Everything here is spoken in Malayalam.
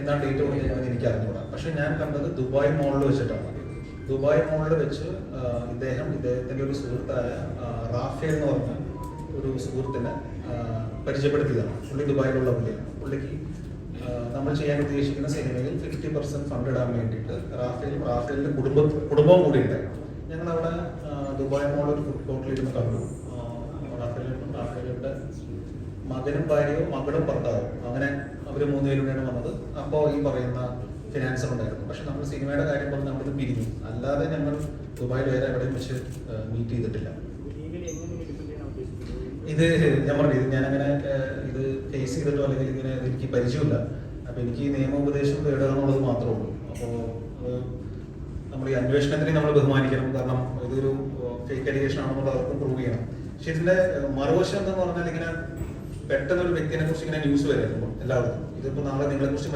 എന്നാണ് ഡേറ്റ് കൊടുത്തിരിക്കുന്നത് എനിക്ക് അറിഞ്ഞുകൂടാ. പക്ഷെ ഞാൻ കണ്ടത് ദുബായ് മോളിൽ വെച്ചിട്ടാണ്. ദുബായ് മോളിൽ വെച്ച് ഇദ്ദേഹത്തിൻ്റെ ഒരു സുഹൃത്തായ റാഫേൽ എന്ന് പറഞ്ഞ ഒരു സുഹൃത്തിനെ പരിചയപ്പെടുത്തിയതാണ്. പുള്ളി ദുബായിലുള്ള പുള്ളിയാണ്. പുള്ളിക്ക് നമ്മൾ ചെയ്യാൻ ഉദ്ദേശിക്കുന്ന സിനിമയിൽ 50% ഫണ്ട് ഇടാൻ വേണ്ടിയിട്ട് റാഫേലിൻ്റെ കുടുംബവും കൂടി ഉണ്ടായിരുന്നു. ഞങ്ങളവിടെ ദുബായ് മോളിൽ ഒരു ഫുഡ് കോർട്ടിലിരുന്ന് കണ്ടു. റാഫേലിൻ്റെ മകനും ഭാര്യയും മകളും ഭർത്താവും, അങ്ങനെ അവർ 3 പേരുടെയാണ് വന്നത്. അപ്പോൾ ഈ പറയുന്ന ഫിനാൻസർ ഉണ്ടായിരുന്നു. പക്ഷെ നമ്മൾ സിനിമയുടെ കാര്യം പറഞ്ഞ് നമ്മളിത് പിരിഞ്ഞു. അല്ലാതെ ഞങ്ങൾ ദുബായിൽ വേറെ എവിടെയും വെച്ച് മീറ്റ് ചെയ്തിട്ടില്ല. ഇത് ഞാൻ പറഞ്ഞു, ഇത് ഞാനങ്ങനെ ഇത് ഫേസ് ചെയ്തിട്ടോ അല്ലെങ്കിൽ ഇങ്ങനെ എനിക്ക് പരിചയമില്ല. അപ്പോൾ എനിക്ക് ഈ നിയമോപദേശം തേടുക എന്നുള്ളത് മാത്രമേ ഉള്ളൂ. അപ്പോൾ നമ്മൾ ഈ അന്വേഷണത്തിനെ നമ്മൾ ബഹുമാനിക്കണം. കാരണം ഇതൊരു ഫേക്ക് അലിഗേഷൻ ആണെന്നുള്ളത് അവർക്കും പ്രൂവ് ചെയ്യണം. പക്ഷെ ഇതിന്റെ മറുവശം എന്ന് പറഞ്ഞാൽ ഇങ്ങനെ പെട്ടെന്നൊരു വ്യക്തിനെ കുറിച്ച് ഇങ്ങനെ ന്യൂസ് വരുമ്പോൾ എല്ലാവർക്കും ഇതിപ്പോൾ നാളെ നിങ്ങളെ കുറിച്ച്